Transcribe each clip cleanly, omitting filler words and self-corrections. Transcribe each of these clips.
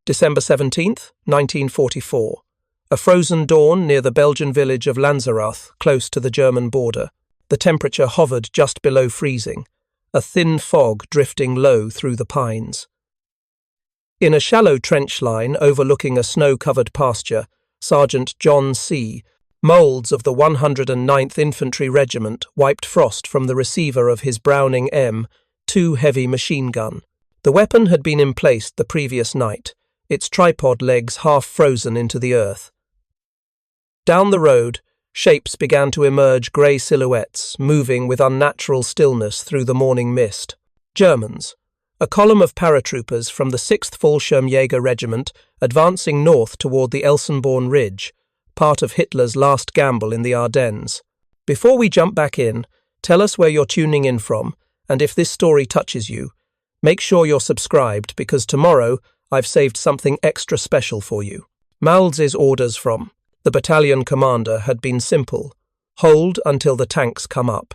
December 17th, 1944. A frozen dawn near the Belgian village of Lanzerath, close to the German border. The temperature hovered just below freezing, a thin fog drifting low through the pines. In a shallow trench line overlooking a snow-covered pasture, Sergeant John C. Mowlds of the 109th Infantry Regiment wiped frost from the receiver of his Browning M2 heavy machine gun. The weapon had been emplaced the previous night, its tripod legs half frozen into the earth. Down the road, shapes began to emerge grey silhouettes, moving with unnatural stillness through the morning mist. Germans. A column of paratroopers from the Sixth Fallschirmjäger Regiment advancing north toward the Elsenborn Ridge, part of Hitler's last gamble in the Ardennes. Before we jump back in, tell us where you're tuning in from, and if this story touches you, make sure you're subscribed because tomorrow I've saved something extra special for you. Mowlds' orders from the battalion commander had been simple: hold until the tanks come up.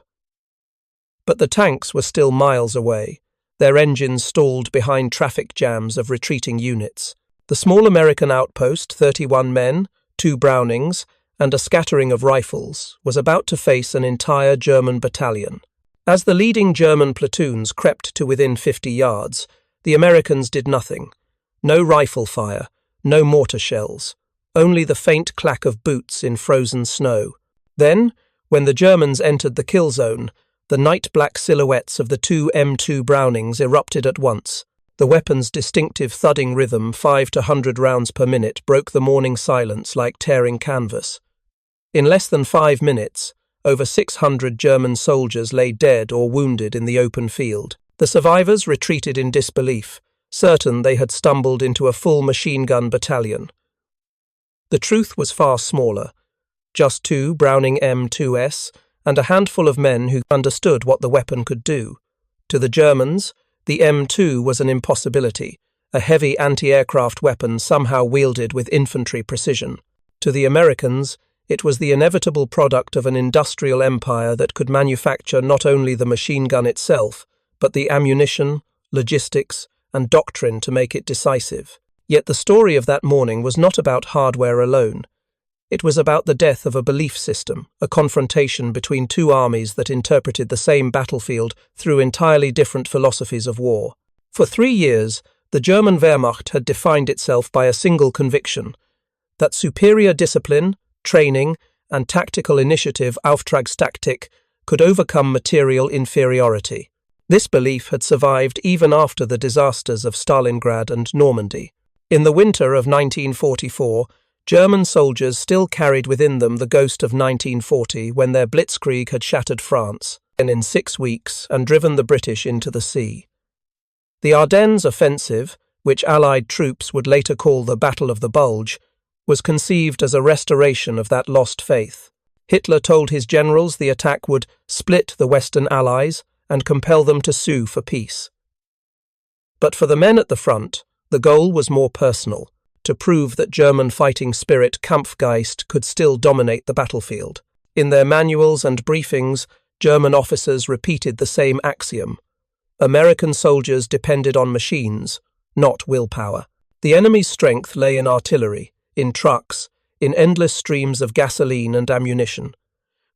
But the tanks were still miles away, their engines stalled behind traffic jams of retreating units. The small American outpost, 31 men, 2 Brownings, and a scattering of rifles, was about to face an entire German battalion. As the leading German platoons crept to within 50 yards, the Americans did nothing. No rifle fire, no mortar shells, only the faint clack of boots in frozen snow. Then, when the Germans entered the kill zone, the night-black silhouettes of the 2 M2 Brownings erupted at once. The weapon's distinctive thudding rhythm, 5 to 100 rounds per minute, broke the morning silence like tearing canvas. In less than 5 minutes, over 600 German soldiers lay dead or wounded in the open field. The survivors retreated in disbelief, certain they had stumbled into a full machine gun battalion. The truth was far smaller. Just 2 Browning M2s and a handful of men who understood what the weapon could do. To the Germans, the M2 was an impossibility, a heavy anti-aircraft weapon somehow wielded with infantry precision. To the Americans, it was the inevitable product of an industrial empire that could manufacture not only the machine gun itself, but the ammunition, logistics, and doctrine to make it decisive. Yet the story of that morning was not about hardware alone. It was about the death of a belief system, a confrontation between 2 armies that interpreted the same battlefield through entirely different philosophies of war. For 3 years, the German Wehrmacht had defined itself by a single conviction: that superior discipline, training, and tactical initiative, Auftragstaktik, could overcome material inferiority. This belief had survived even after the disasters of Stalingrad and Normandy. In the winter of 1944, German soldiers still carried within them the ghost of 1940 when their blitzkrieg had shattered France, and in 6 weeks, and driven the British into the sea. The Ardennes offensive, which Allied troops would later call the Battle of the Bulge, was conceived as a restoration of that lost faith. Hitler told his generals the attack would split the Western Allies and compel them to sue for peace. But for the men at the front, the goal was more personal: to prove that German fighting spirit, Kampfgeist, could still dominate the battlefield. In their manuals and briefings, German officers repeated the same axiom: American soldiers depended on machines, not willpower. The enemy's strength lay in artillery, in trucks, in endless streams of gasoline and ammunition.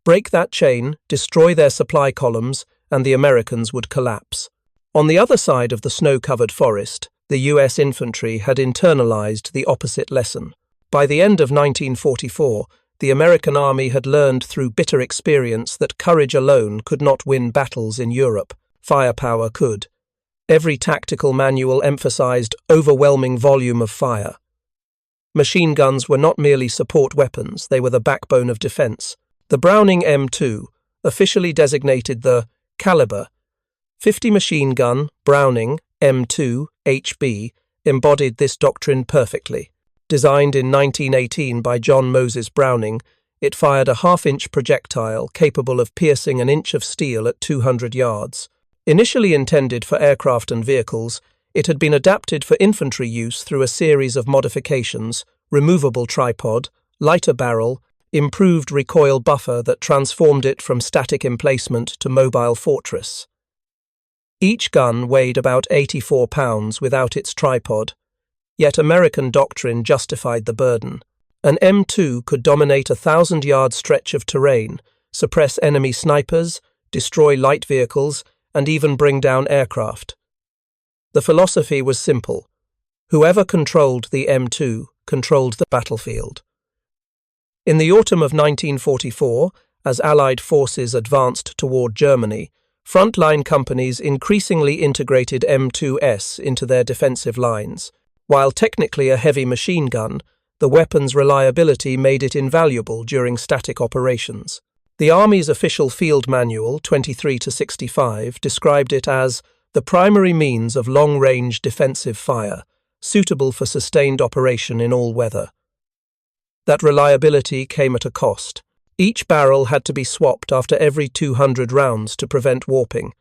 Break that chain, destroy their supply columns, and the Americans would collapse. On the other side of the snow-covered forest, the US infantry had internalized the opposite lesson. By the end of 1944, the American army had learned through bitter experience that courage alone could not win battles in Europe. Firepower could. Every tactical manual emphasized overwhelming volume of fire. Machine guns were not merely support weapons, they were the backbone of defense. The Browning M2, officially designated the Caliber 50 machine gun, Browning M2 HB, embodied this doctrine perfectly. Designed in 1918 by John Moses Browning, it fired a half-inch projectile capable of piercing an inch of steel at 200 yards. Initially intended for aircraft and vehicles, it had been adapted for infantry use through a series of modifications: removable tripod, lighter barrel, improved recoil buffer that transformed it from static emplacement to mobile fortress. Each gun weighed about 84 pounds without its tripod. Yet American doctrine justified the burden. An M2 could dominate a 1,000-yard stretch of terrain, suppress enemy snipers, destroy light vehicles, and even bring down aircraft. The philosophy was simple. Whoever controlled the M2 controlled the battlefield. In the autumn of 1944, as Allied forces advanced toward Germany, frontline companies increasingly integrated M2s into their defensive lines. While technically a heavy machine gun, the weapon's reliability made it invaluable during static operations. The Army's official field manual, 23-65, described it as the primary means of long-range defensive fire, suitable for sustained operation in all weather. That reliability came at a cost. Each barrel had to be swapped after every 200 rounds to prevent warping.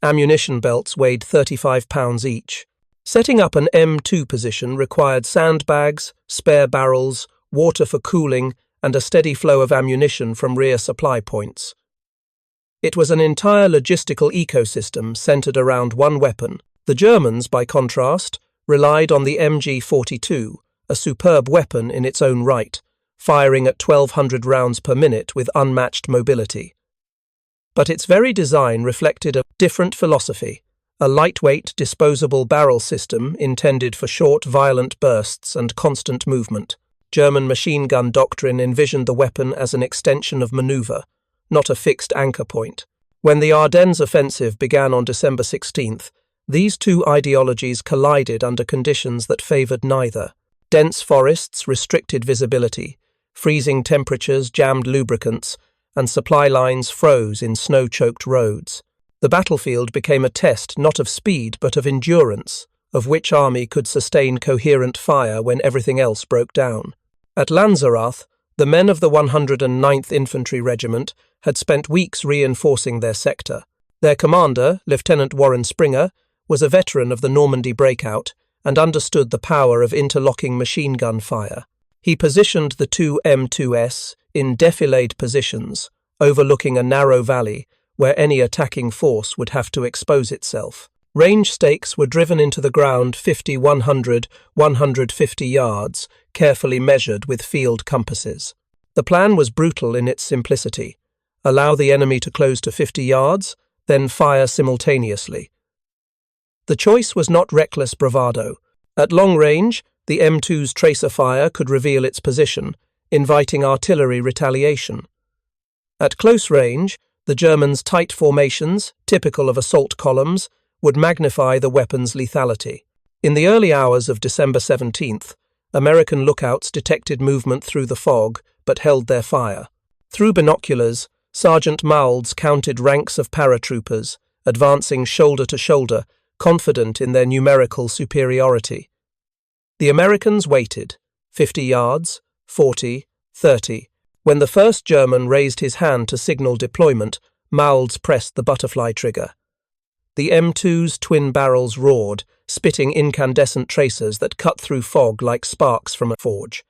Ammunition belts weighed 35 pounds each. Setting up an M2 position required sandbags, spare barrels, water for cooling, and a steady flow of ammunition from rear supply points. It was an entire logistical ecosystem centered around one weapon. The Germans, by contrast, relied on the MG42, a superb weapon in its own right, firing at 1,200 rounds per minute with unmatched mobility. But its very design reflected a different philosophy, a lightweight, disposable barrel system intended for short, violent bursts and constant movement. German machine gun doctrine envisioned the weapon as an extension of maneuver, not a fixed anchor point. When the Ardennes offensive began on December 16th, these two ideologies collided under conditions that favoured neither. Dense forests restricted visibility, freezing temperatures jammed lubricants, and supply lines froze in snow-choked roads. The battlefield became a test not of speed but of endurance, of which army could sustain coherent fire when everything else broke down. At Lanzerath, the men of the 109th Infantry Regiment had spent weeks reinforcing their sector. Their commander, Lieutenant Warren Springer, was a veteran of the Normandy breakout and understood the power of interlocking machine gun fire. He positioned the two M2s in defilade positions, overlooking a narrow valley where any attacking force would have to expose itself. Range stakes were driven into the ground 50, 100, 150 yards, carefully measured with field compasses. The plan was brutal in its simplicity. Allow the enemy to close to 50 yards, then fire simultaneously. The choice was not reckless bravado. At long range, the M2's tracer fire could reveal its position, inviting artillery retaliation. At close range, the Germans' tight formations, typical of assault columns, would magnify the weapon's lethality. In the early hours of December 17th, American lookouts detected movement through the fog, but held their fire. Through binoculars, Sergeant Mowlds counted ranks of paratroopers, advancing shoulder to shoulder, confident in their numerical superiority. The Americans waited, 50 yards, 40, 30. When the first German raised his hand to signal deployment, Mowlds pressed the butterfly trigger. The M2's twin barrels roared, spitting incandescent tracers that cut through fog like sparks from a forge.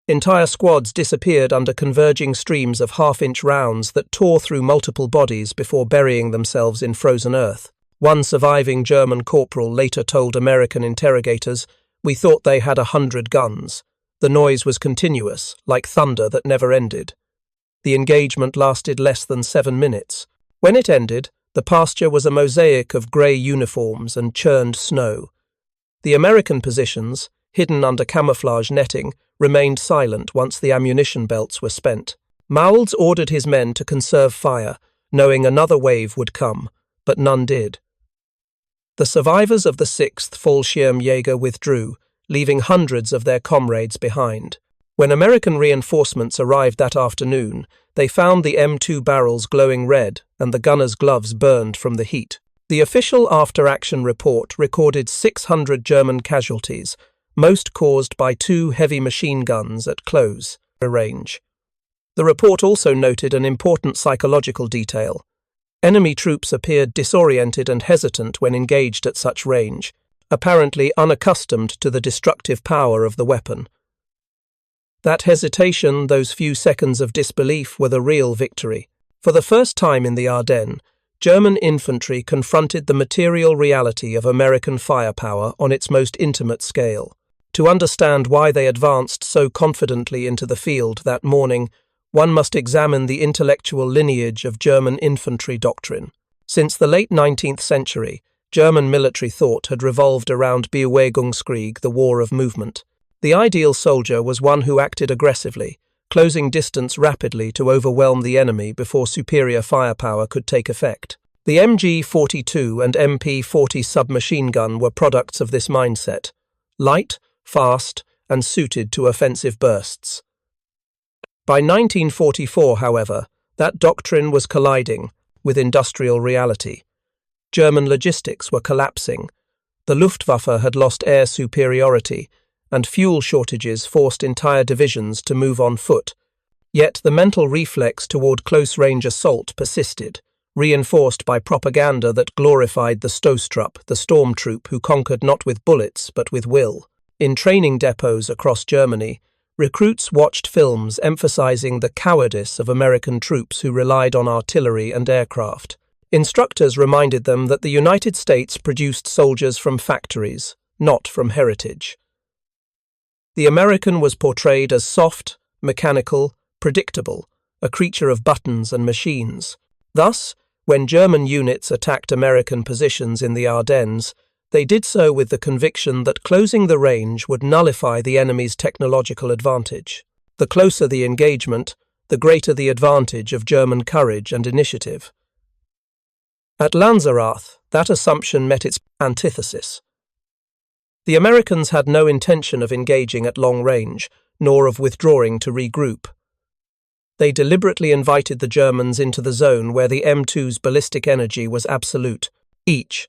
Entire squads disappeared under converging streams of half-inch rounds that tore through multiple bodies before burying themselves in frozen earth. One surviving German corporal later told American interrogators, "We thought they had 100 guns. The noise was continuous, like thunder that never ended." The engagement lasted less than 7 minutes. When it ended, the pasture was a mosaic of grey uniforms and churned snow. The American positions, hidden under camouflage netting, remained silent once the ammunition belts were spent. Mowlds ordered his men to conserve fire, knowing another wave would come, but none did. The survivors of the Sixth Fallschirmjäger withdrew, leaving hundreds of their comrades behind. When American reinforcements arrived that afternoon, they found the M2 barrels glowing red and the gunners' gloves burned from the heat. The official after-action report recorded 600 German casualties, most caused by 2 heavy machine guns at close range. The report also noted an important psychological detail. Enemy troops appeared disoriented and hesitant when engaged at such range, apparently unaccustomed to the destructive power of the weapon. That hesitation, those few seconds of disbelief, were the real victory. For the first time in the Ardennes, German infantry confronted the material reality of American firepower on its most intimate scale. To understand why they advanced so confidently into the field that morning, one must examine the intellectual lineage of German infantry doctrine. Since the late 19th century, German military thought had revolved around Bewegungskrieg, the war of movement. The ideal soldier was one who acted aggressively, closing distance rapidly to overwhelm the enemy before superior firepower could take effect. The MG-42 and MP-40 submachine gun were products of this mindset: light, fast, and suited to offensive bursts. By 1944, however, that doctrine was colliding with industrial reality. German logistics were collapsing. The Luftwaffe had lost air superiority, and fuel shortages forced entire divisions to move on foot. Yet the mental reflex toward close-range assault persisted, reinforced by propaganda that glorified the Stoßtrupp, the stormtroop who conquered not with bullets but with will. In training depots across Germany, recruits watched films emphasizing the cowardice of American troops who relied on artillery and aircraft. Instructors reminded them that the United States produced soldiers from factories, not from heritage. The American was portrayed as soft, mechanical, predictable, a creature of buttons and machines. Thus, when German units attacked American positions in the Ardennes, they did so with the conviction that closing the range would nullify the enemy's technological advantage. The closer the engagement, the greater the advantage of German courage and initiative. At Lanzerath, that assumption met its antithesis. The Americans had no intention of engaging at long range, nor of withdrawing to regroup. They deliberately invited the Germans into the zone where the M2's ballistic energy was absolute. Each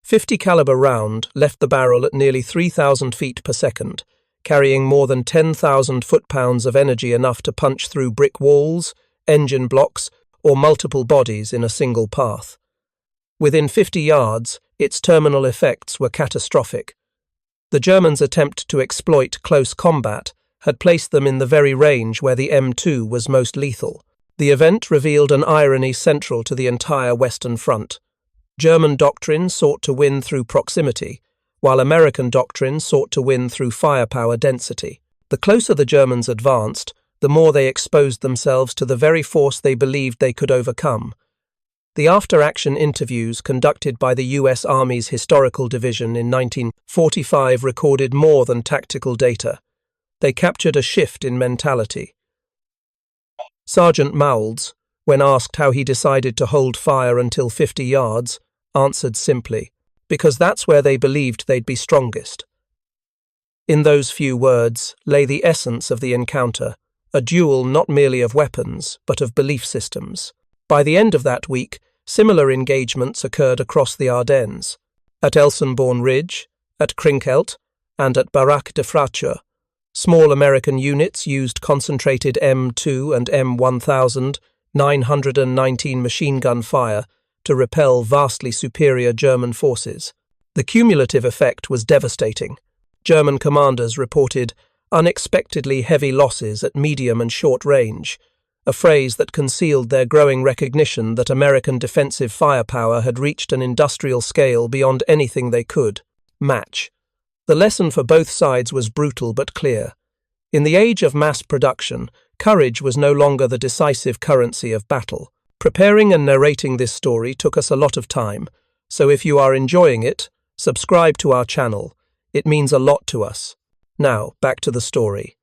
50 caliber round left the barrel at nearly 3,000 feet per second, carrying more than 10,000 foot-pounds of energy, enough to punch through brick walls, engine blocks, or multiple bodies in a single path. Within 50 yards, its terminal effects were catastrophic. The Germans' attempt to exploit close combat had placed them in the very range where the M2 was most lethal. The event revealed an irony central to the entire Western Front. German doctrine sought to win through proximity, while American doctrine sought to win through firepower density. The closer the Germans advanced, the more they exposed themselves to the very force they believed they could overcome. The after-action interviews conducted by the U.S. Army's Historical Division in 1945 recorded more than tactical data. They captured a shift in mentality. Sergeant Mowlds, when asked how he decided to hold fire until 50 yards, answered simply, "Because that's where they believed they'd be strongest." In those few words lay the essence of the encounter, a duel not merely of weapons, but of belief systems. By the end of that week, similar engagements occurred across the Ardennes, at Elsenborn Ridge, at Krinkelt, and at Baraque de Fracture. Small American units used concentrated M2 and M1000 919 machine gun fire to repel vastly superior German forces. The cumulative effect was devastating. German commanders reported unexpectedly heavy losses at medium and short range, a phrase that concealed their growing recognition that American defensive firepower had reached an industrial scale beyond anything they could match. The lesson for both sides was brutal but clear. In the age of mass production, courage was no longer the decisive currency of battle. Preparing and narrating this story took us a lot of time, so if you are enjoying it, subscribe to our channel. It means a lot to us. Now, back to the story.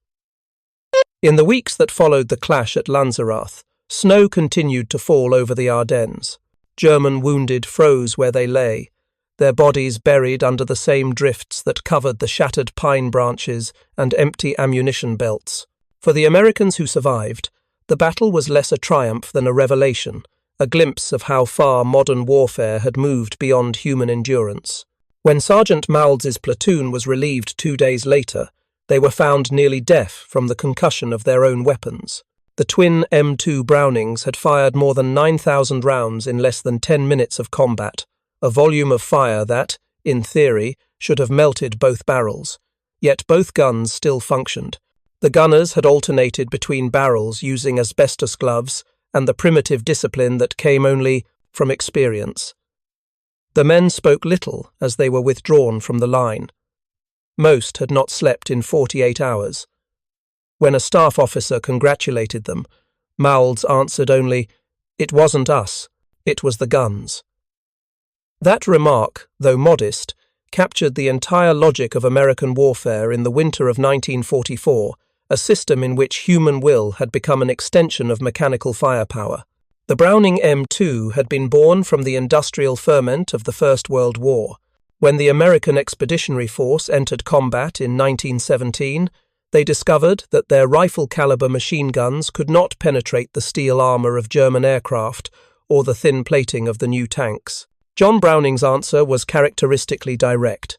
In the weeks that followed the clash at Lanzerath, snow continued to fall over the Ardennes. German wounded froze where they lay, their bodies buried under the same drifts that covered the shattered pine branches and empty ammunition belts. For the Americans who survived, the battle was less a triumph than a revelation, a glimpse of how far modern warfare had moved beyond human endurance. When Sergeant Mowlds' platoon was relieved 2 days later, they were found nearly deaf from the concussion of their own weapons. The twin M2 Brownings had fired more than 9,000 rounds in less than 10 minutes of combat, a volume of fire that, in theory, should have melted both barrels. Yet both guns still functioned. The gunners had alternated between barrels using asbestos gloves and the primitive discipline that came only from experience. The men spoke little as they were withdrawn from the line. Most had not slept in 48 hours. When a staff officer congratulated them, Mowlds answered only, "It wasn't us, it was the guns." That remark, though modest, captured the entire logic of American warfare in the winter of 1944, a system in which human will had become an extension of mechanical firepower. The Browning M2 had been born from the industrial ferment of the First World War. When the American Expeditionary Force entered combat in 1917, they discovered that their rifle-caliber machine guns could not penetrate the steel armour of German aircraft or the thin plating of the new tanks. John Browning's answer was characteristically direct.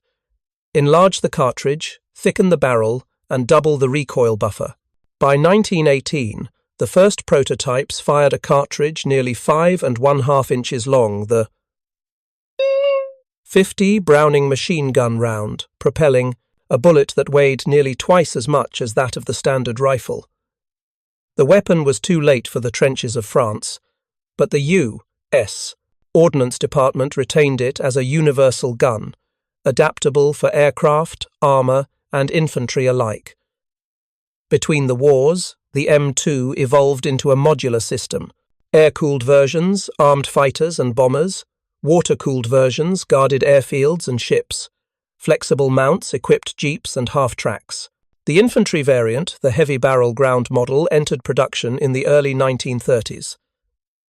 Enlarge the cartridge, thicken the barrel, and double the recoil buffer. By 1918, the first prototypes fired a cartridge nearly 5½ inches long, the 50 Browning machine gun round, propelling a bullet that weighed nearly twice as much as that of the standard rifle. The weapon was too late for the trenches of France, but the U.S. Ordnance Department retained it as a universal gun, adaptable for aircraft, armour, and infantry alike. Between the wars, the M2 evolved into a modular system. Air-cooled versions armed fighters and bombers, water-cooled versions guarded airfields and ships, flexible mounts equipped jeeps and half-tracks. The infantry variant, the heavy-barrel ground model, entered production in the early 1930s.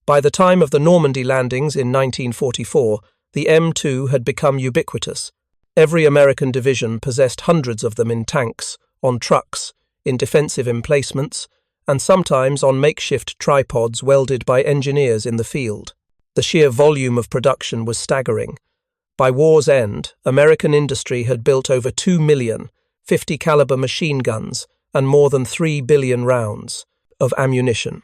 By the time of the Normandy landings in 1944, the M2 had become ubiquitous. Every American division possessed hundreds of them in tanks, on trucks, in defensive emplacements, and sometimes on makeshift tripods welded by engineers in the field. The sheer volume of production was staggering. By war's end, American industry had built over 2 million 50-caliber machine guns and more than 3 billion rounds of ammunition.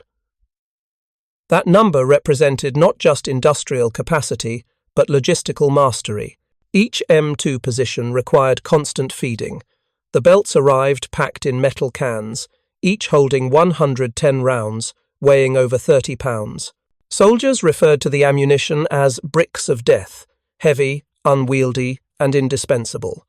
That number represented not just industrial capacity, but logistical mastery. Each M2 position required constant feeding. The belts arrived packed in metal cans, each holding 110 rounds, weighing over 30 pounds. Soldiers referred to the ammunition as bricks of death, heavy, unwieldy, and indispensable.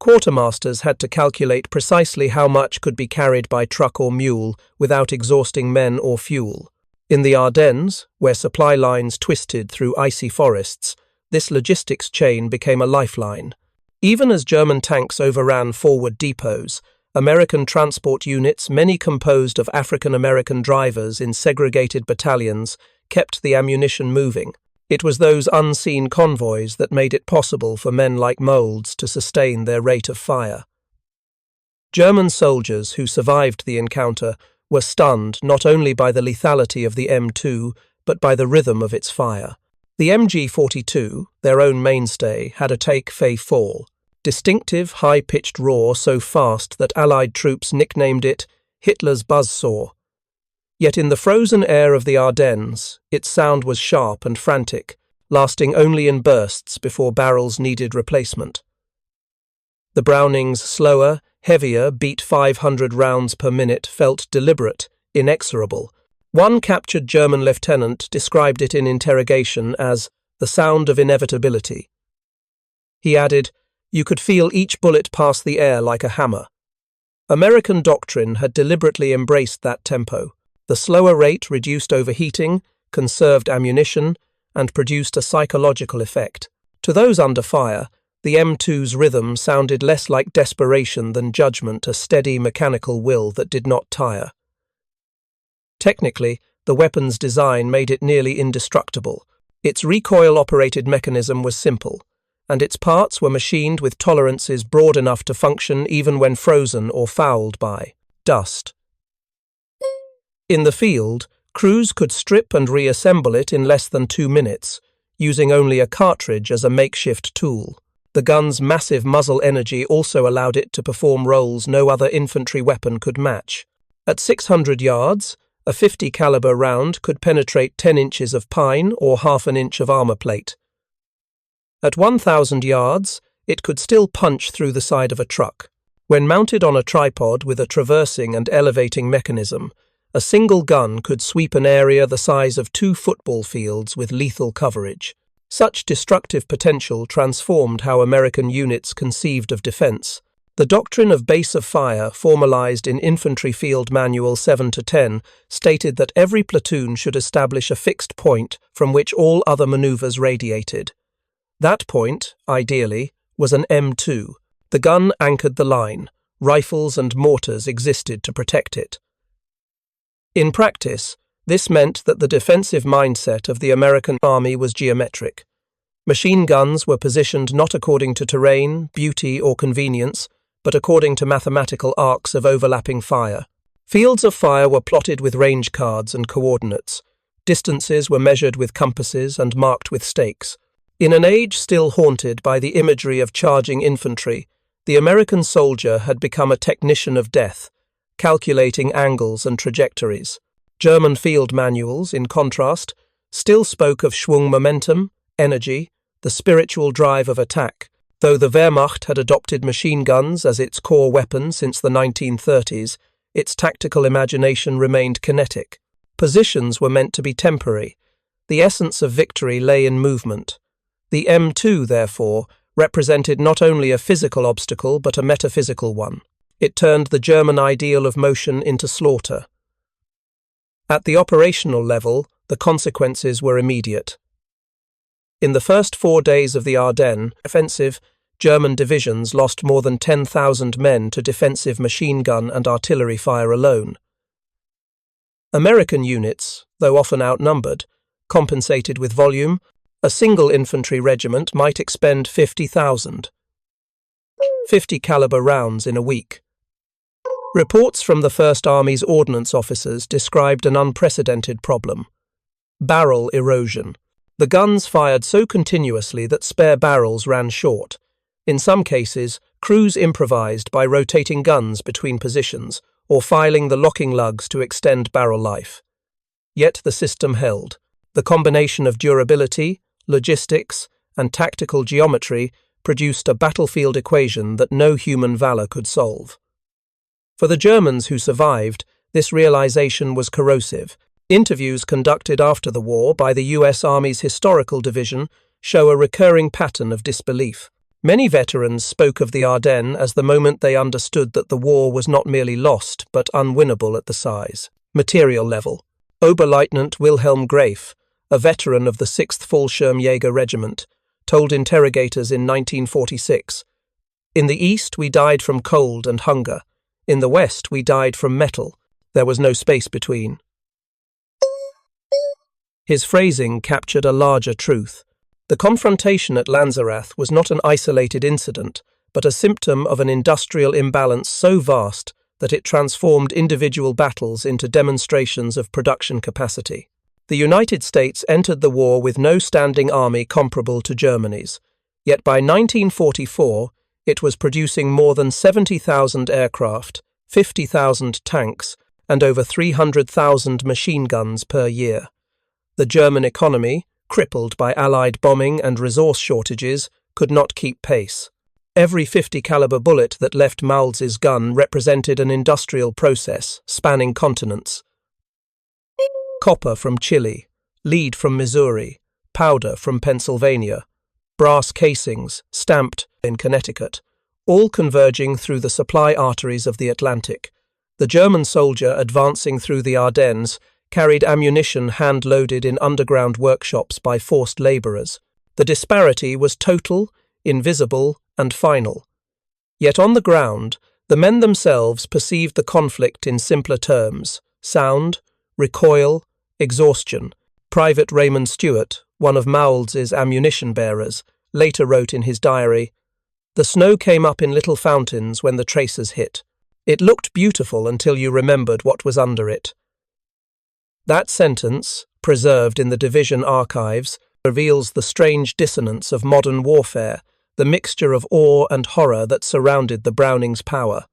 Quartermasters had to calculate precisely how much could be carried by truck or mule without exhausting men or fuel. In the Ardennes, where supply lines twisted through icy forests, this logistics chain became a lifeline. Even as German tanks overran forward depots, American transport units, many composed of African-American drivers in segregated battalions, kept the ammunition moving. It was those unseen convoys that made it possible for men like Mowlds to sustain their rate of fire. German soldiers who survived the encounter were stunned not only by the lethality of the M2, but by the rhythm of its fire. The MG-42, their own mainstay, had a take-fay fall. Distinctive, high-pitched roar so fast that Allied troops nicknamed it Hitler's buzzsaw. Yet in the frozen air of the Ardennes, its sound was sharp and frantic, lasting only in bursts before barrels needed replacement. The Brownings' slower, heavier, beat 500 rounds per minute felt deliberate, inexorable. One captured German lieutenant described it in interrogation as the sound of inevitability. He added, "You could feel each bullet pass the air like a hammer." American doctrine had deliberately embraced that tempo. The slower rate reduced overheating, conserved ammunition, and produced a psychological effect. To those under fire, the M2's rhythm sounded less like desperation than judgment, a steady mechanical will that did not tire. Technically, the weapon's design made it nearly indestructible. Its recoil-operated mechanism was simple, and its parts were machined with tolerances broad enough to function even when frozen or fouled by dust. In the field, crews could strip and reassemble it in less than 2 minutes, using only a cartridge as a makeshift tool. The gun's massive muzzle energy also allowed it to perform roles no other infantry weapon could match. At 600 yards, a 50 caliber round could penetrate 10 inches of pine or half an inch of armor plate. At 1,000 yards, it could still punch through the side of a truck. When mounted on a tripod with a traversing and elevating mechanism, a single gun could sweep an area the size of 2 football fields with lethal coverage. Such destructive potential transformed how American units conceived of defense. The doctrine of base of fire, formalized in Infantry Field Manual 7-10, stated that every platoon should establish a fixed point from which all other maneuvers radiated. That point, ideally, was an M2. The gun anchored the line. Rifles and mortars existed to protect it. In practice, this meant that the defensive mindset of the American Army was geometric. Machine guns were positioned not according to terrain, beauty, or convenience, but according to mathematical arcs of overlapping fire. Fields of fire were plotted with range cards and coordinates. Distances were measured with compasses and marked with stakes. In an age still haunted by the imagery of charging infantry, the American soldier had become a technician of death, calculating angles and trajectories. German field manuals, in contrast, still spoke of Schwung momentum, energy, the spiritual drive of attack. Though the Wehrmacht had adopted machine guns as its core weapon since the 1930s, its tactical imagination remained kinetic. Positions were meant to be temporary. The essence of victory lay in movement. The M2, therefore, represented not only a physical obstacle but a metaphysical one. It turned the German ideal of motion into slaughter. At the operational level, the consequences were immediate. In the first 4 days of the Ardennes offensive, German divisions lost more than 10,000 men to defensive machine gun and artillery fire alone. American units, though often outnumbered, compensated with volume. A single infantry regiment might expend 50,000 .50 caliber rounds in a week. Reports from the First Army's ordnance officers described an unprecedented problem: barrel erosion. The guns fired so continuously that spare barrels ran short. In some cases, crews improvised by rotating guns between positions or filing the locking lugs to extend barrel life. Yet the system held. The combination of durability, logistics, and tactical geometry produced a battlefield equation that no human valor could solve. For the Germans who survived, this realization was corrosive. Interviews conducted after the war by the U.S. Army's Historical Division show a recurring pattern of disbelief. Many veterans spoke of the Ardennes as the moment they understood that the war was not merely lost, but unwinnable at the size. Material level. Oberleutnant Wilhelm Graef, a veteran of the Sixth Fallschirmjäger Regiment, told interrogators in 1946, "In the East we died from cold and hunger. In the West we died from metal. There was no space between." His phrasing captured a larger truth. The confrontation at Lanzerath was not an isolated incident, but a symptom of an industrial imbalance so vast that it transformed individual battles into demonstrations of production capacity. The United States entered the war with no standing army comparable to Germany's, yet by 1944 it was producing more than 70,000 aircraft, 50,000 tanks, and over 300,000 machine guns per year. The German economy, crippled by Allied bombing and resource shortages, could not keep pace. Every 50 caliber bullet that left Mowlds' gun represented an industrial process spanning continents. Copper from Chile, lead from Missouri, powder from Pennsylvania, brass casings stamped in Connecticut, all converging through the supply arteries of the Atlantic. The German soldier advancing through the Ardennes carried ammunition hand-loaded in underground workshops by forced labourers. The disparity was total, invisible, and final. Yet on the ground, the men themselves perceived the conflict in simpler terms: sound, recoil, exhaustion. Private Raymond Stewart, one of Mowlds' ammunition bearers, later wrote in his diary, "The snow came up in little fountains when the tracers hit. It looked beautiful until you remembered what was under it." That sentence, preserved in the division archives, reveals the strange dissonance of modern warfare, the mixture of awe and horror that surrounded the Brownings' power.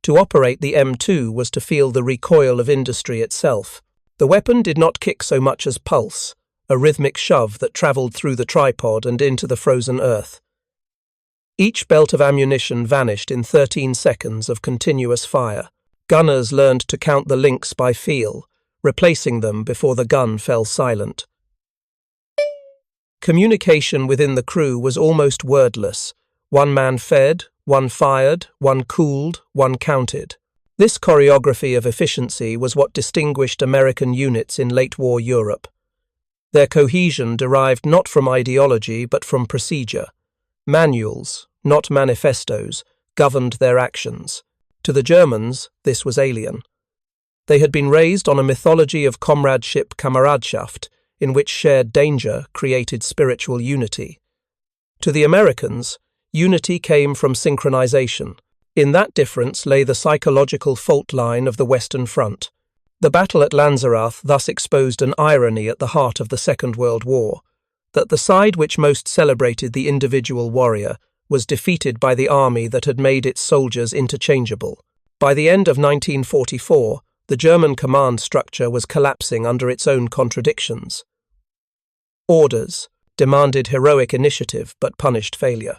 To operate the M2 was to feel the recoil of industry itself. The weapon did not kick so much as pulse, a rhythmic shove that travelled through the tripod and into the frozen earth. Each belt of ammunition vanished in 13 seconds of continuous fire. Gunners learned to count the links by feel, replacing them before the gun fell silent. Communication within the crew was almost wordless. One man fed, one fired, one cooled, one counted. This choreography of efficiency was what distinguished American units in late-war Europe. Their cohesion derived not from ideology but from procedure. Manuals, not manifestos, governed their actions. To the Germans, this was alien. They had been raised on a mythology of comradeship, Kameradschaft, in which shared danger created spiritual unity. To the Americans, unity came from synchronization. In that difference lay the psychological fault line of the Western Front. The battle at Lanzerath thus exposed an irony at the heart of the Second World War, that the side which most celebrated the individual warrior was defeated by the army that had made its soldiers interchangeable. By the end of 1944, the German command structure was collapsing under its own contradictions. Orders demanded heroic initiative but punished failure.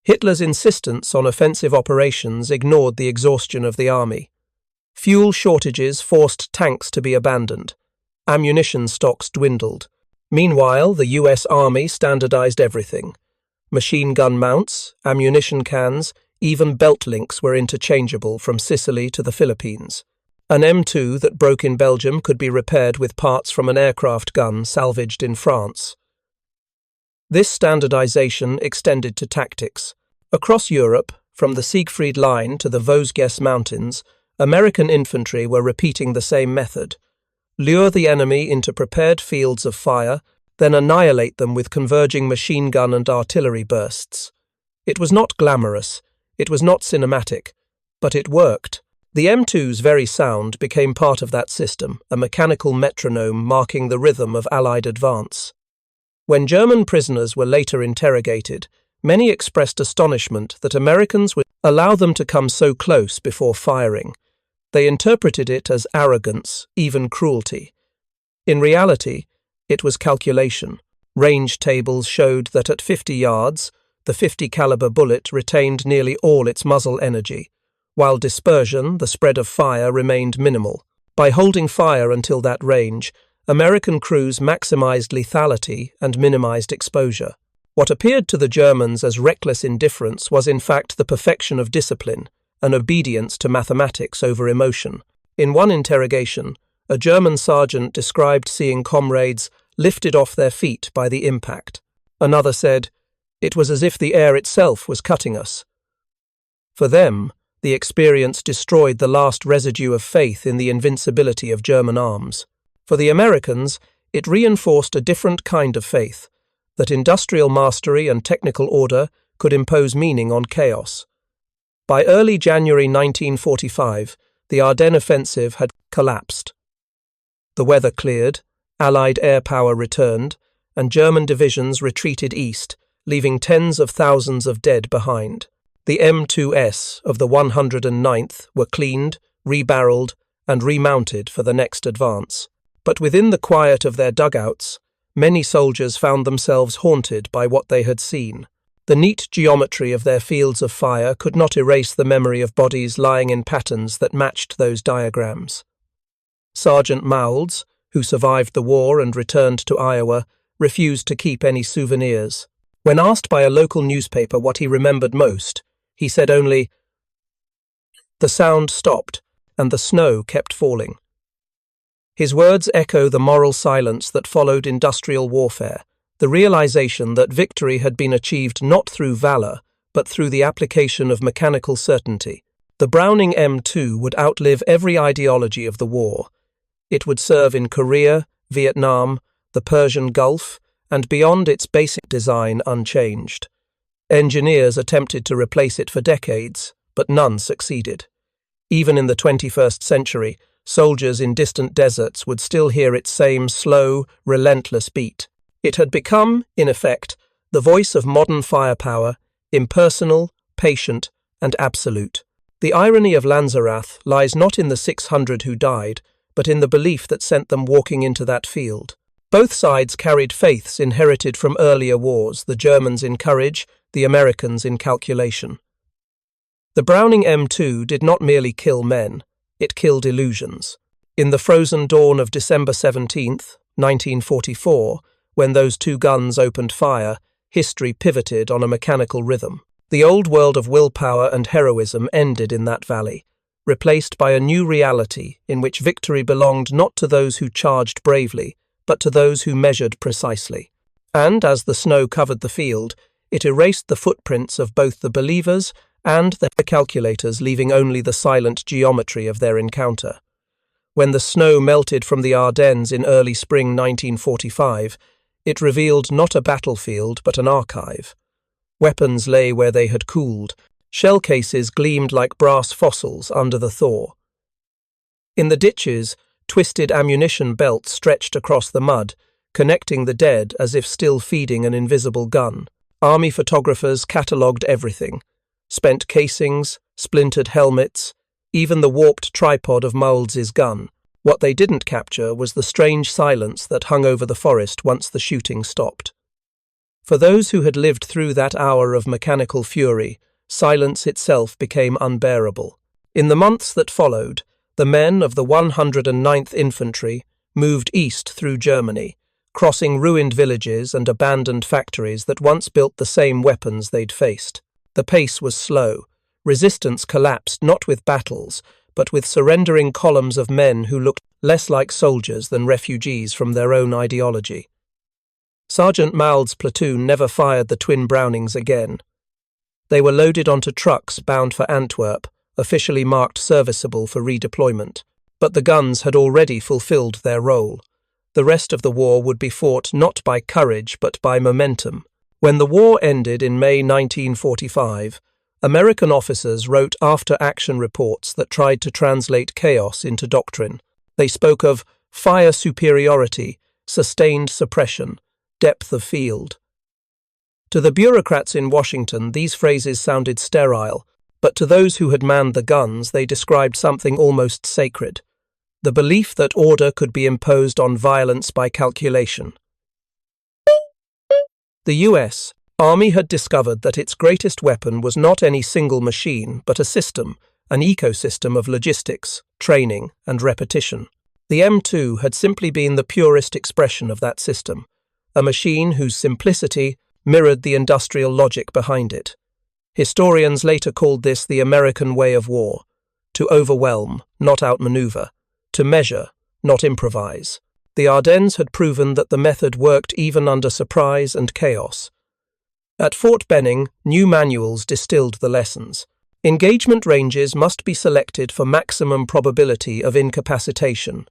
Hitler's insistence on offensive operations ignored the exhaustion of the army. Fuel shortages forced tanks to be abandoned. Ammunition stocks dwindled. Meanwhile, the US Army standardized everything. Machine gun mounts, ammunition cans, even belt links were interchangeable from Sicily to the Philippines. An M2 that broke in Belgium could be repaired with parts from an aircraft gun salvaged in France. This standardization extended to tactics. Across Europe, from the Siegfried Line to the Vosges Mountains, American infantry were repeating the same method. Lure the enemy into prepared fields of fire, then annihilate them with converging machine gun and artillery bursts. It was not glamorous, it was not cinematic, but it worked. The M2's very sound became part of that system, a mechanical metronome marking the rhythm of Allied advance. When German prisoners were later interrogated, many expressed astonishment that Americans would allow them to come so close before firing. They interpreted it as arrogance, even cruelty. In reality, it was calculation. Range tables showed that at 50 yards, the 50 caliber bullet retained nearly all its muzzle energy, while dispersion, the spread of fire, remained minimal. By holding fire until that range, American crews maximized lethality and minimized exposure. What appeared to the Germans as reckless indifference was in fact the perfection of discipline, an obedience to mathematics over emotion. In one interrogation, a German sergeant described seeing comrades lifted off their feet by the impact. Another said, "It was as if the air itself was cutting us." For them, the experience destroyed the last residue of faith in the invincibility of German arms. For the Americans, it reinforced a different kind of faith, that industrial mastery and technical order could impose meaning on chaos. By early January 1945, the Ardennes offensive had collapsed. The weather cleared, Allied air power returned, and German divisions retreated east, leaving tens of thousands of dead behind. The M2S of the 109th were cleaned, rebarreled, and remounted for the next advance. But within the quiet of their dugouts, many soldiers found themselves haunted by what they had seen. The neat geometry of their fields of fire could not erase the memory of bodies lying in patterns that matched those diagrams. Sergeant Mowlds, who survived the war and returned to Iowa, refused to keep any souvenirs. When asked by a local newspaper what he remembered most, he said only, "The sound stopped, and the snow kept falling." His words echo the moral silence that followed industrial warfare, the realization that victory had been achieved not through valor, but through the application of mechanical certainty. The Browning M2 would outlive every ideology of the war. It would serve in Korea, Vietnam, the Persian Gulf, and beyond, its basic design unchanged. Engineers attempted to replace it for decades, but none succeeded. Even in the 21st century, soldiers in distant deserts would still hear its same slow, relentless beat. It had become, in effect, the voice of modern firepower, impersonal, patient, and absolute. The irony of Lanzerath lies not in the 600 who died, but in the belief that sent them walking into that field. Both sides carried faiths inherited from earlier wars, the Germans in courage, the Americans in calculation. The Browning M2 did not merely kill men, it killed illusions. In the frozen dawn of December 17th, 1944, When those two guns opened fire, history pivoted on a mechanical rhythm. The old world of willpower and heroism ended in that valley, replaced by a new reality in which victory belonged not to those who charged bravely, but to those who measured precisely. And as the snow covered the field, it erased the footprints of both the believers and the calculators, leaving only the silent geometry of their encounter. When the snow melted from the Ardennes in early spring 1945, it revealed not a battlefield but an archive. Weapons lay where they had cooled. Shell cases gleamed like brass fossils under the thaw. In the ditches, twisted ammunition belts stretched across the mud, connecting the dead as if still feeding an invisible gun. Army photographers catalogued everything: spent casings, splintered helmets, even the warped tripod of Mowlds' gun. What they didn't capture was the strange silence that hung over the forest once the shooting stopped. For those who had lived through that hour of mechanical fury, silence itself became unbearable. In the months that followed, the men of the 109th Infantry moved east through Germany, crossing ruined villages and abandoned factories that once built the same weapons they'd faced. The pace was slow. Resistance collapsed not with battles, but with surrendering columns of men who looked less like soldiers than refugees from their own ideology. Sergeant Mowlds' platoon never fired the twin Brownings again. They were loaded onto trucks bound for Antwerp, officially marked serviceable for redeployment. But the guns had already fulfilled their role. The rest of the war would be fought not by courage but by momentum. When the war ended in May 1945, American officers wrote after-action reports that tried to translate chaos into doctrine. They spoke of fire superiority, sustained suppression, depth of field. To the bureaucrats in Washington, these phrases sounded sterile, but to those who had manned the guns, they described something almost sacred: the belief that order could be imposed on violence by calculation. The U.S. Army had discovered that its greatest weapon was not any single machine, but a system, an ecosystem of logistics, training, and repetition. The M2 had simply been the purest expression of that system, a machine whose simplicity mirrored the industrial logic behind it. Historians later called this the American way of war: to overwhelm, not outmaneuver; to measure, not improvise. The Ardennes had proven that the method worked even under surprise and chaos. At Fort Benning, new manuals distilled the lessons. Engagement ranges must be selected for maximum probability of incapacitation.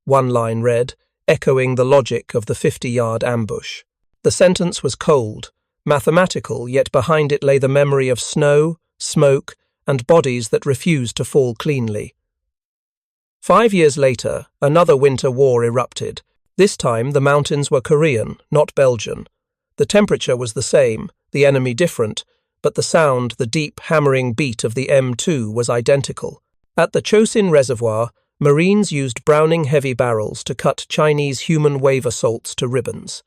One line read, echoing the logic of the 50-yard ambush. The sentence was cold, mathematical, yet behind it lay the memory of snow, smoke, and bodies that refused to fall cleanly. 5 years later, another winter war erupted. This time the mountains were Korean, not Belgian. The temperature was the same, the enemy different, but the sound, the deep, hammering beat of the M2 was identical. At the Chosin Reservoir, Marines used Browning heavy barrels to cut Chinese human wave assaults to ribbons.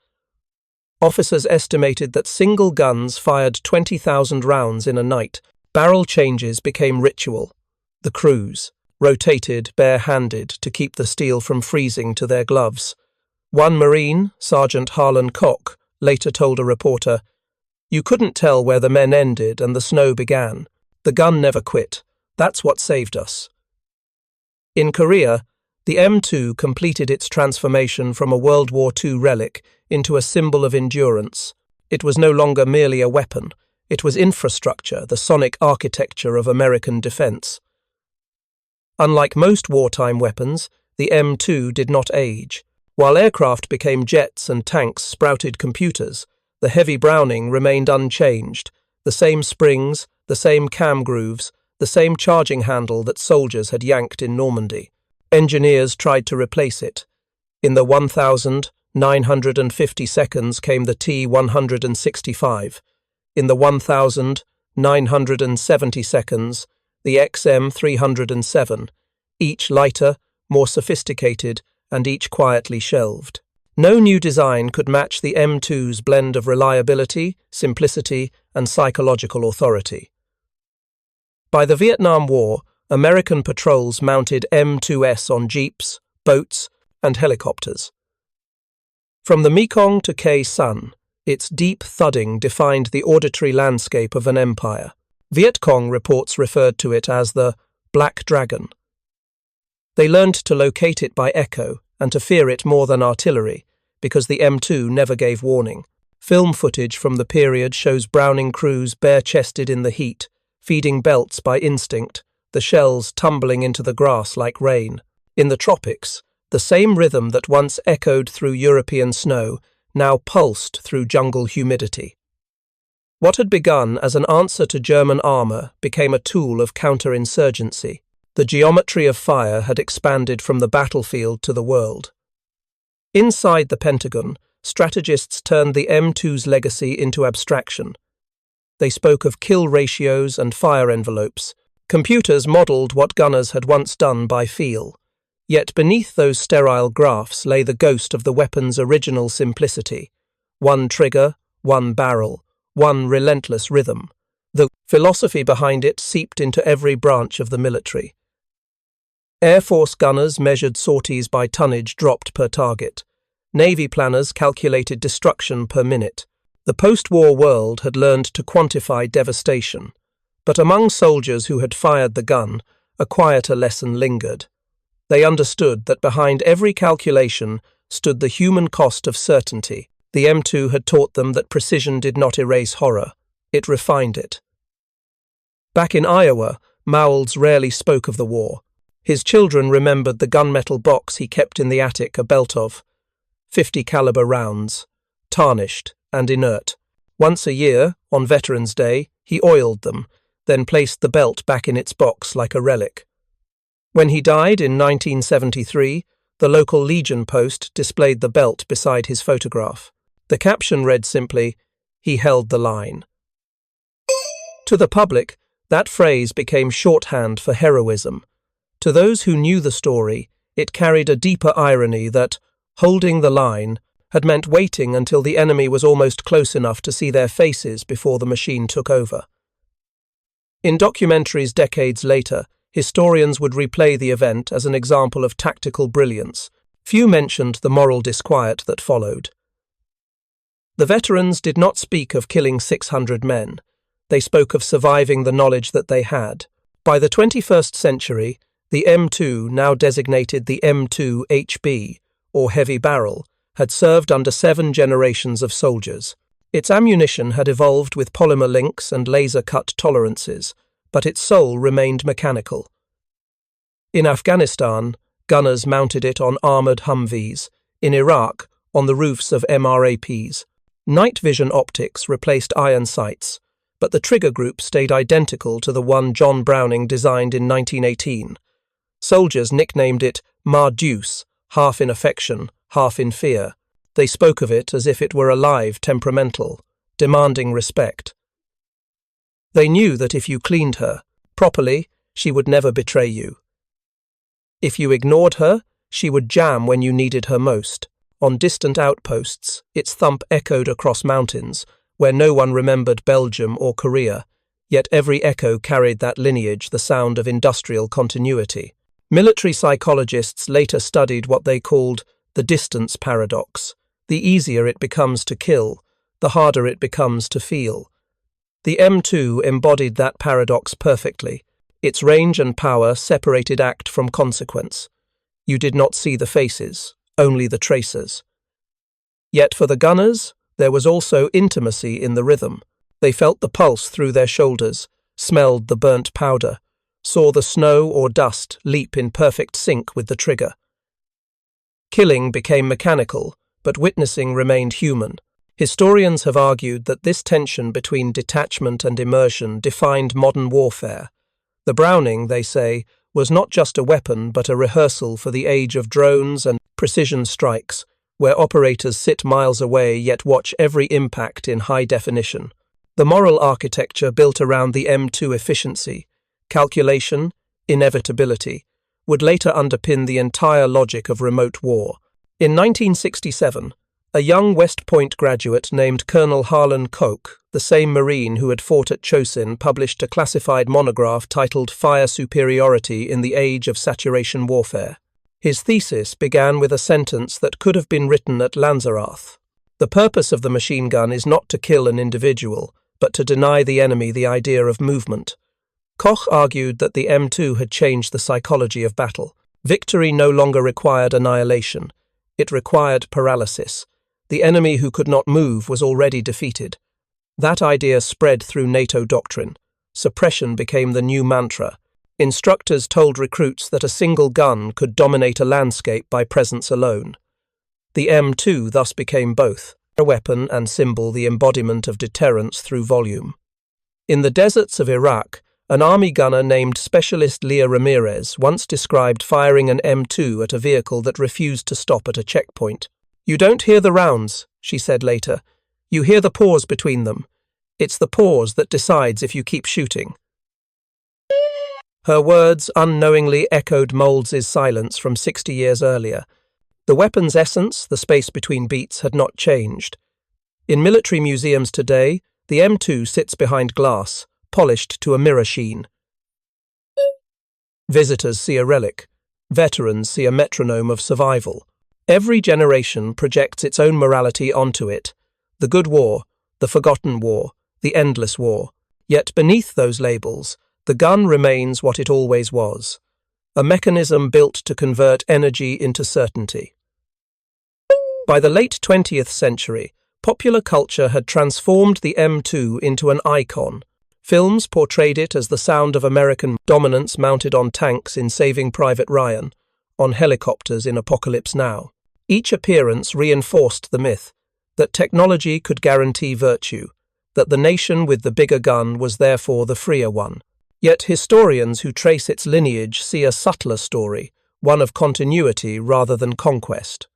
Officers estimated that single guns fired 20,000 rounds in a night. Barrel changes became ritual. The crews rotated bare-handed to keep the steel from freezing to their gloves. One Marine, Sergeant Harlan Koch, later told a reporter, "You couldn't tell where the men ended and the snow began. The gun never quit. That's what saved us." In Korea, the M2 completed its transformation from a World War II relic into a symbol of endurance. It was no longer merely a weapon. It was infrastructure, the sonic architecture of American defense. Unlike most wartime weapons, the M2 did not age. While aircraft became jets and tanks sprouted computers, the heavy Browning remained unchanged: the same springs, the same cam grooves, the same charging handle that soldiers had yanked in Normandy. Engineers tried to replace it. In the 1,950 seconds came the T-165. In the 1,970 seconds, the XM-307, each lighter, more sophisticated, and each quietly shelved. No new design could match the M2's blend of reliability, simplicity, and psychological authority. By the Vietnam War, American patrols mounted M2S on jeeps, boats, and helicopters. From the Mekong to Khe Sun, its deep thudding defined the auditory landscape of an empire. Viet Cong reports referred to it as the Black Dragon. They learned to locate it by echo and to fear it more than artillery, because the M2 never gave warning. Film footage from the period shows Browning crews bare-chested in the heat, feeding belts by instinct, the shells tumbling into the grass like rain. In the tropics, the same rhythm that once echoed through European snow now pulsed through jungle humidity. What had begun as an answer to German armour became a tool of counterinsurgency. The geometry of fire had expanded from the battlefield to the world. Inside the Pentagon, strategists turned the M2's legacy into abstraction. They spoke of kill ratios and fire envelopes. Computers modelled what gunners had once done by feel. Yet beneath those sterile graphs lay the ghost of the weapon's original simplicity. One trigger, one barrel, one relentless rhythm. The philosophy behind it seeped into every branch of the military. Air Force gunners measured sorties by tonnage dropped per target. Navy planners calculated destruction per minute. The post-war world had learned to quantify devastation. But among soldiers who had fired the gun, a quieter lesson lingered. They understood that behind every calculation stood the human cost of certainty. The M2 had taught them that precision did not erase horror, it refined it. Back in Iowa, Mowlds rarely spoke of the war. His children remembered the gunmetal box he kept in the attic, a belt of 50 caliber rounds, tarnished and inert. Once a year, on Veterans Day, he oiled them, then placed the belt back in its box like a relic. When he died in 1973, the local Legion post displayed the belt beside his photograph. The caption read simply, "He held the line." To the public, that phrase became shorthand for heroism. To those who knew the story, it carried a deeper irony that, holding the line, had meant waiting until the enemy was almost close enough to see their faces before the machine took over. In documentaries decades later, historians would replay the event as an example of tactical brilliance. Few mentioned the moral disquiet that followed. The veterans did not speak of killing 600 men. They spoke of surviving the knowledge that they had. By the 21st century, the M2, now designated the M2 HB, or heavy barrel, had served under 7 generations of soldiers. Its ammunition had evolved with polymer links and laser-cut tolerances, but its soul remained mechanical. In Afghanistan, gunners mounted it on armoured Humvees. In Iraq, on the roofs of MRAPs. Night vision optics replaced iron sights, but the trigger group stayed identical to the one John Browning designed in 1918. Soldiers nicknamed it Marduce, half in affection, half in fear. They spoke of it as if it were alive, temperamental, demanding respect. They knew that if you cleaned her properly, she would never betray you. If you ignored her, she would jam when you needed her most. On distant outposts, its thump echoed across mountains, where no one remembered Belgium or Korea, yet every echo carried that lineage, the sound of industrial continuity. Military psychologists later studied what they called the distance paradox. The easier it becomes to kill, the harder it becomes to feel. The M2 embodied that paradox perfectly. Its range and power separated act from consequence. You did not see the faces, only the tracers. Yet for the gunners, there was also intimacy in the rhythm. They felt the pulse through their shoulders, smelled the burnt powder, saw the snow or dust leap in perfect sync with the trigger. Killing became mechanical, but witnessing remained human. Historians have argued that this tension between detachment and immersion defined modern warfare. The Browning, they say, was not just a weapon but a rehearsal for the age of drones and precision strikes, where operators sit miles away yet watch every impact in high definition. The moral architecture built around the M2 efficiency, calculation, inevitability, would later underpin the entire logic of remote war. In 1967, a young West Point graduate named Colonel Harlan Koch, the same Marine who had fought at Chosin, published a classified monograph titled Fire Superiority in the Age of Saturation Warfare. His thesis began with a sentence that could have been written at Lanzerath. The purpose of the machine gun is not to kill an individual, but to deny the enemy the idea of movement. Koch argued that the M2 had changed the psychology of battle. Victory no longer required annihilation. It required paralysis. The enemy who could not move was already defeated. That idea spread through NATO doctrine. Suppression became the new mantra. Instructors told recruits that a single gun could dominate a landscape by presence alone. The M2 thus became both a weapon and symbol, the embodiment of deterrence through volume. In the deserts of Iraq, an army gunner named Specialist Leah Ramirez once described firing an M2 at a vehicle that refused to stop at a checkpoint. "You don't hear the rounds," she said later. "You hear the pause between them. It's the pause that decides if you keep shooting." Her words unknowingly echoed Mowlds' silence from 60 years earlier. The weapon's essence, the space between beats, had not changed. In military museums today, the M2 sits behind glass, polished to a mirror sheen. Visitors see a relic. Veterans see a metronome of survival. Every generation projects its own morality onto it. The good war, the forgotten war, the endless war. Yet beneath those labels, the gun remains what it always was, a mechanism built to convert energy into certainty. By the late 20th century, popular culture had transformed the M2 into an icon. Films portrayed it as the sound of American dominance mounted on tanks in Saving Private Ryan, on helicopters in Apocalypse Now. Each appearance reinforced the myth that technology could guarantee virtue, that the nation with the bigger gun was therefore the freer one. Yet historians who trace its lineage see a subtler story, one of continuity rather than conquest.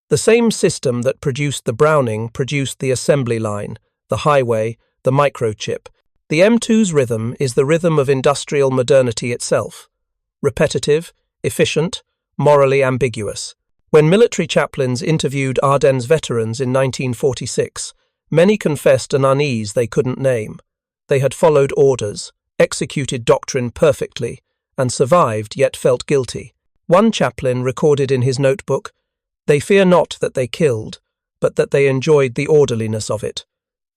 The same system that produced the Browning produced the assembly line, the highway, the microchip. The M2's rhythm is the rhythm of industrial modernity itself. Repetitive, efficient, morally ambiguous. When military chaplains interviewed Ardennes veterans in 1946, many confessed an unease they couldn't name. They had followed orders, executed doctrine perfectly, and survived yet felt guilty. One chaplain recorded in his notebook, "They fear not that they killed, but that they enjoyed the orderliness of it."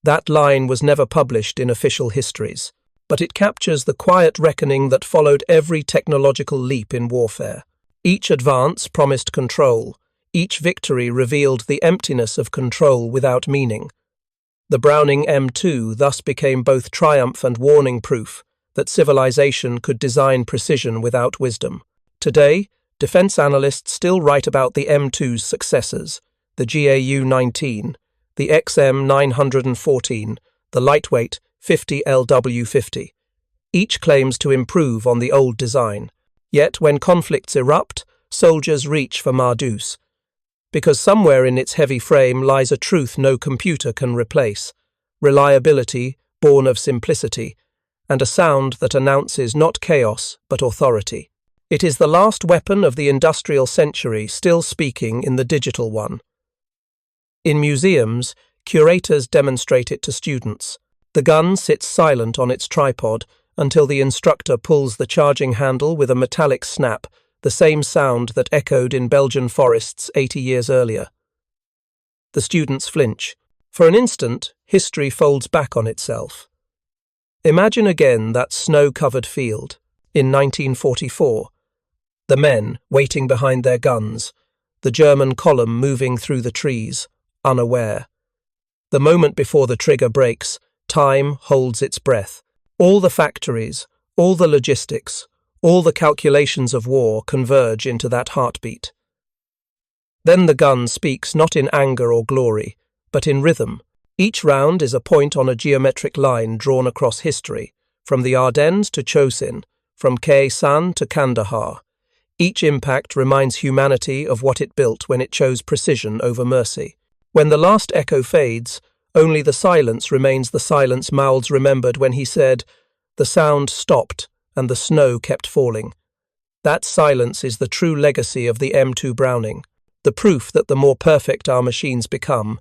That line was never published in official histories, but it captures the quiet reckoning that followed every technological leap in warfare. Each advance promised control. Each victory revealed the emptiness of control without meaning. The Browning M2 thus became both triumph and warning proof that civilization could design precision without wisdom. Today, defense analysts still write about the M2's successors, the GAU-19, the XM-914, the lightweight 50LW50. Each claims to improve on the old design. Yet when conflicts erupt, soldiers reach for Mardus, because somewhere in its heavy frame lies a truth no computer can replace: reliability born of simplicity, and a sound that announces not chaos but authority. It is the last weapon of the industrial century still speaking in the digital one. In museums, curators demonstrate it to students. The gun sits silent on its tripod until the instructor pulls the charging handle with a metallic snap, the same sound that echoed in Belgian forests 80 years earlier. The students flinch. For an instant, history folds back on itself. Imagine again that snow-covered field in 1944. The men waiting behind their guns, the German column moving through the trees, unaware. The moment before the trigger breaks, time holds its breath. All the factories, all the logistics, all the calculations of war converge into that heartbeat. Then the gun speaks not in anger or glory, but in rhythm. Each round is a point on a geometric line drawn across history, from the Ardennes to Chosin, from Khe Sanh to Kandahar. Each impact reminds humanity of what it built when it chose precision over mercy. When the last echo fades, only the silence remains, the silence Mowlds remembered when he said, "The sound stopped and the snow kept falling." That silence is the true legacy of the M2 Browning, the proof that the more perfect our machines become,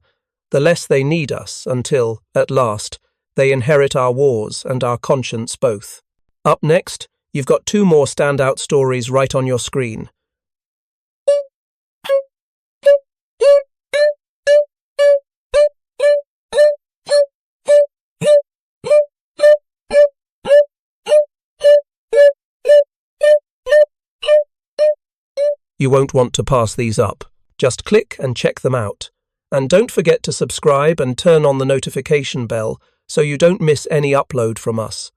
the less they need us until, at last, they inherit our wars and our conscience both. Up next, you've got two more standout stories right on your screen. You won't want to pass these up. Just click and check them out. And don't forget to subscribe and turn on the notification bell so you don't miss any upload from us.